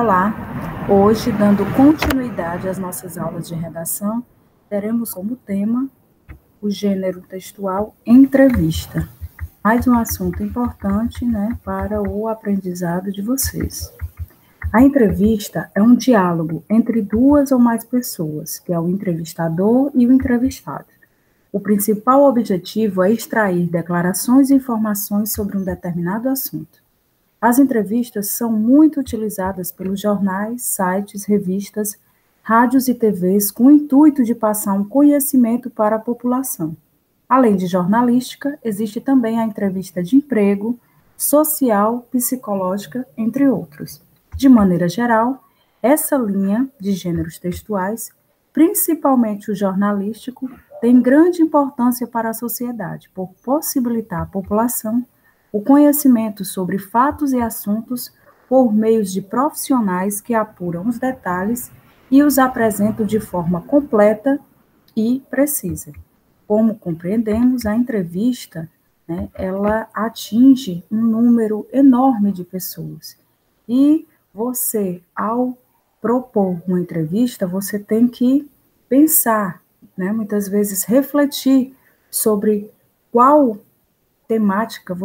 Olá, hoje, dando continuidade às nossas aulas de redação, teremos como tema o gênero textual entrevista. Mais um assunto importante, para o aprendizado de vocês. A entrevista é um diálogo entre duas ou mais pessoas, que é o entrevistador e o entrevistado. O principal objetivo é extrair declarações e informações sobre um determinado assunto. As entrevistas são muito utilizadas pelos jornais, sites, revistas, rádios e TVs com o intuito de passar um conhecimento para a população. Além de jornalística, existe também a entrevista de emprego, social, psicológica, entre outros. De maneira geral, essa linha de gêneros textuais, principalmente o jornalístico, tem grande importância para a sociedade, por possibilitar à população o conhecimento sobre fatos e assuntos por meios de profissionais que apuram os detalhes e os apresentam de forma completa e precisa. Como compreendemos, a entrevista, ela atinge um número enorme de pessoas. E você, ao propor uma entrevista, você tem que pensar, muitas vezes refletir sobre qual temática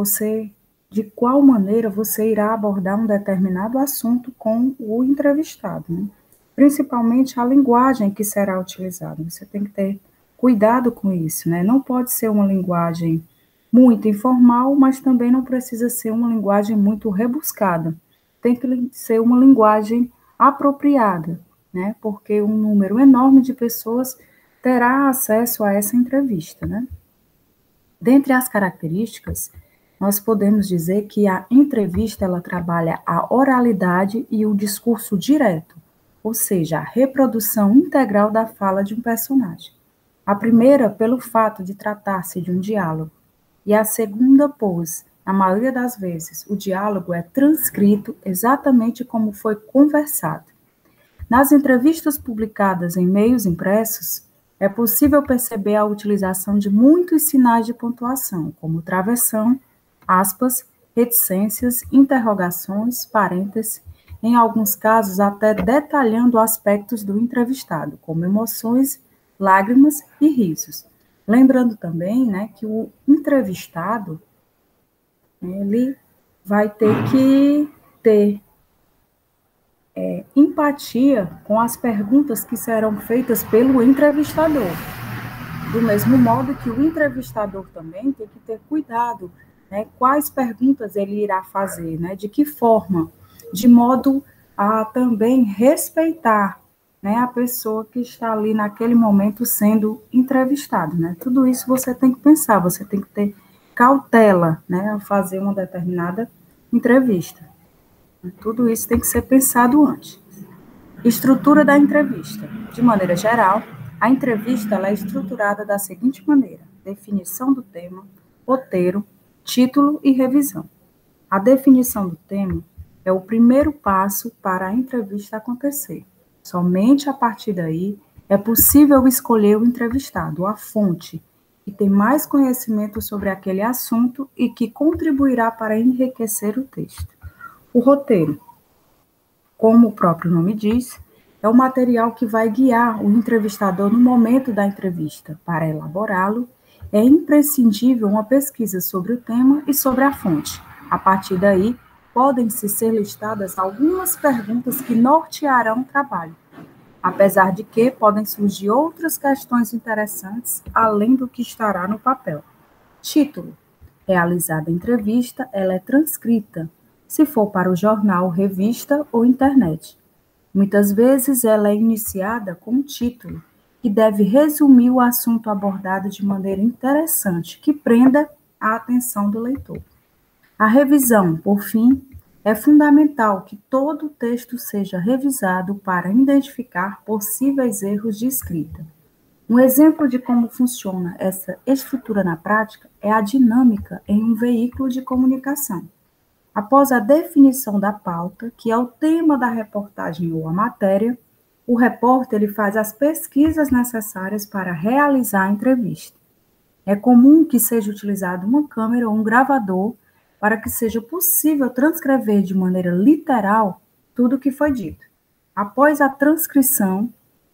de qual maneira você irá abordar um determinado assunto com o entrevistado, Principalmente a linguagem que será utilizada. Você tem que ter cuidado com isso, Não pode ser uma linguagem muito informal, mas também não precisa ser uma linguagem muito rebuscada. Tem que ser uma linguagem apropriada, Porque um número enorme de pessoas terá acesso a essa entrevista, Dentre as características, nós podemos dizer que a entrevista ela trabalha a oralidade e o discurso direto, ou seja, a reprodução integral da fala de um personagem. A primeira, pelo fato de tratar-se de um diálogo, e a segunda, pois, na maioria das vezes, o diálogo é transcrito exatamente como foi conversado. Nas entrevistas publicadas em meios impressos, é possível perceber a utilização de muitos sinais de pontuação, como travessão, aspas, reticências, interrogações, parênteses, em alguns casos até detalhando aspectos do entrevistado, como emoções, lágrimas e risos. Lembrando também, que o entrevistado, ele vai ter que ter empatia com as perguntas que serão feitas pelo entrevistador. Do mesmo modo que o entrevistador também tem que ter cuidado, quais perguntas ele irá fazer, de que forma, de modo a também respeitar, a pessoa que está ali naquele momento sendo entrevistado, Tudo isso você tem que pensar, você tem que ter cautela, ao fazer uma determinada entrevista. Tudo isso tem que ser pensado antes. Estrutura da entrevista. De maneira geral, a entrevista ela é estruturada da seguinte maneira: definição do tema, roteiro, título e revisão. A definição do tema é o primeiro passo para a entrevista acontecer. Somente a partir daí é possível escolher o entrevistado, a fonte, que tem mais conhecimento sobre aquele assunto e que contribuirá para enriquecer o texto. O roteiro, como o próprio nome diz, é o material que vai guiar o entrevistador no momento da entrevista. Para elaborá-lo, é imprescindível uma pesquisa sobre o tema e sobre a fonte. A partir daí, podem-se ser listadas algumas perguntas que nortearão o trabalho, apesar de que podem surgir outras questões interessantes além do que estará no papel. Título. Realizada a entrevista, ela é transcrita, se for para o jornal, revista ou internet. Muitas vezes ela é iniciada com um título, que deve resumir o assunto abordado de maneira interessante, que prenda a atenção do leitor. A revisão, por fim, é fundamental que todo o texto seja revisado para identificar possíveis erros de escrita. Um exemplo de como funciona essa estrutura na prática é a dinâmica em um veículo de comunicação. Após a definição da pauta, que é o tema da reportagem ou a matéria, o repórter ele faz as pesquisas necessárias para realizar a entrevista. É comum que seja utilizado uma câmera ou um gravador para que seja possível transcrever de maneira literal tudo o que foi dito. Após a transcrição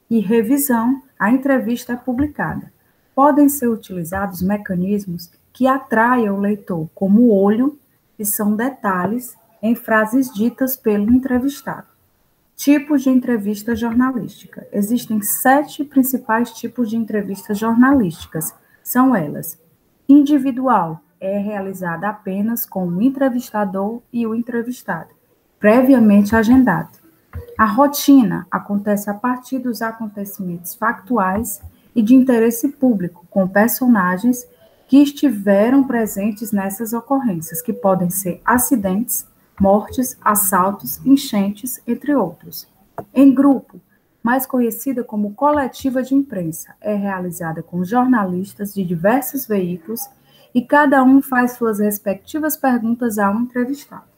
e revisão, a entrevista é publicada. Podem ser utilizados mecanismos que atraiam o leitor, como o olho, que são detalhes em frases ditas pelo entrevistado. Tipos de entrevista jornalística. Existem 7 principais tipos de entrevistas jornalísticas. São elas: individual, é realizada apenas com o entrevistador e o entrevistado, previamente agendado. A rotina acontece a partir dos acontecimentos factuais e de interesse público, com personagens que estiveram presentes nessas ocorrências, que podem ser acidentes, mortes, assaltos, enchentes, entre outros. Em grupo, mais conhecida como coletiva de imprensa, é realizada com jornalistas de diversos veículos e cada um faz suas respectivas perguntas ao entrevistado.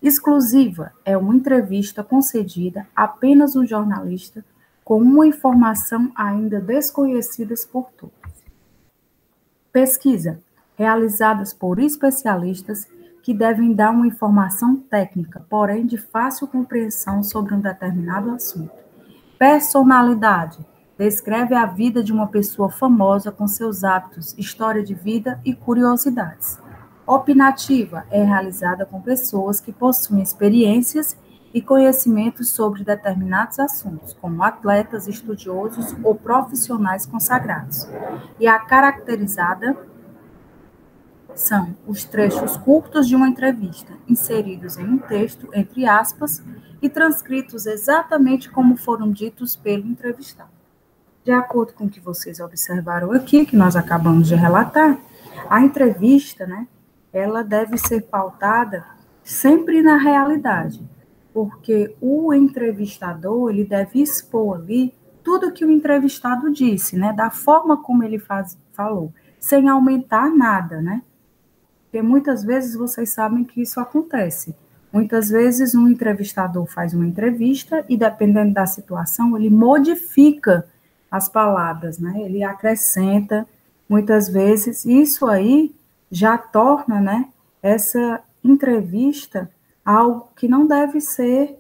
Exclusiva é uma entrevista concedida apenas um jornalista com uma informação ainda desconhecida por todos. Pesquisa, realizadas por especialistas que devem dar uma informação técnica, porém de fácil compreensão sobre um determinado assunto. Personalidade, descreve a vida de uma pessoa famosa com seus hábitos, história de vida e curiosidades. Opinativa, é realizada com pessoas que possuem experiências e conhecimentos sobre determinados assuntos, como atletas, estudiosos ou profissionais consagrados. E a caracterizada são os trechos curtos de uma entrevista, inseridos em um texto, entre aspas, e transcritos exatamente como foram ditos pelo entrevistado. De acordo com o que vocês observaram aqui, que nós acabamos de relatar, a entrevista, né, ela deve ser pautada sempre na realidade, porque o entrevistador, ele deve expor ali tudo que o entrevistado disse, né, da forma como ele falou, sem aumentar nada, né? Porque muitas vezes vocês sabem que isso acontece. Muitas vezes um entrevistador faz uma entrevista e, dependendo da situação, ele modifica as palavras, né? Ele acrescenta, muitas vezes, isso aí já torna, né, essa entrevista algo que não deve ser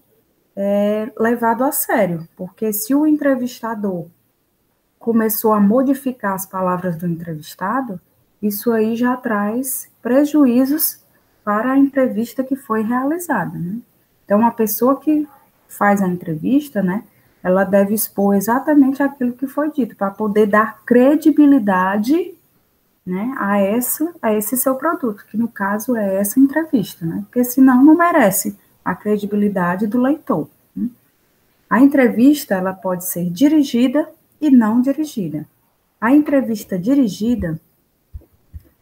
levado a sério, porque se o entrevistador começou a modificar as palavras do entrevistado, isso aí já traz prejuízos para a entrevista que foi realizada, né? Então, a pessoa que faz a entrevista, né, ela deve expor exatamente aquilo que foi dito, para poder dar credibilidade, né, a esse seu produto, que no caso é essa entrevista, né? Porque senão não merece a credibilidade do leitor, né? A entrevista, ela pode ser dirigida e não dirigida. A entrevista dirigida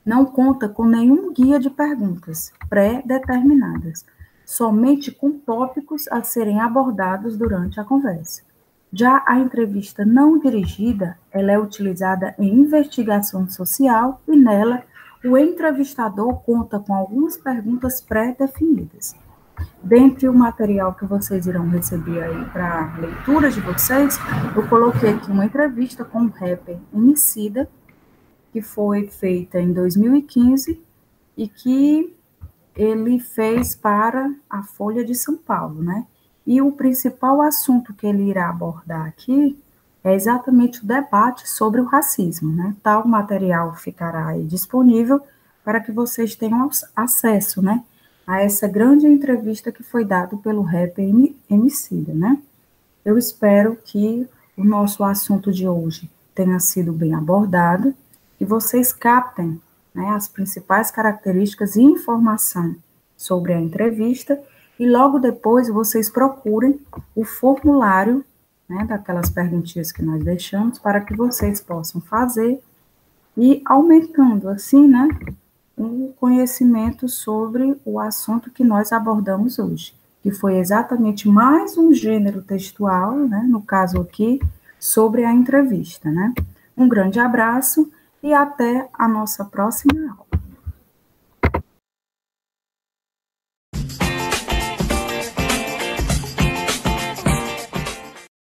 não conta com nenhum guia de perguntas pré-determinadas, somente com tópicos a serem abordados durante a conversa. Já a entrevista não dirigida, ela é utilizada em investigação social e nela o entrevistador conta com algumas perguntas pré-definidas. Dentre o material que vocês irão receber aí para leitura de vocês, eu coloquei aqui uma entrevista com o rapper Emicida, que foi feita em 2015 e que ele fez para a Folha de São Paulo, né? E o principal assunto que ele irá abordar aqui é exatamente o debate sobre o racismo, né? Tal material ficará aí disponível para que vocês tenham acesso, né, a essa grande entrevista que foi dada pelo rapper Emicida, né? Eu espero que o nosso assunto de hoje tenha sido bem abordado, que vocês captem, né, as principais características e informação sobre a entrevista e logo depois vocês procurem o formulário, né, daquelas perguntinhas que nós deixamos para que vocês possam fazer e aumentando assim, né, o conhecimento sobre o assunto que nós abordamos hoje, que foi exatamente mais um gênero textual, né, no caso aqui, sobre a entrevista, né? Um grande abraço e até a nossa próxima aula.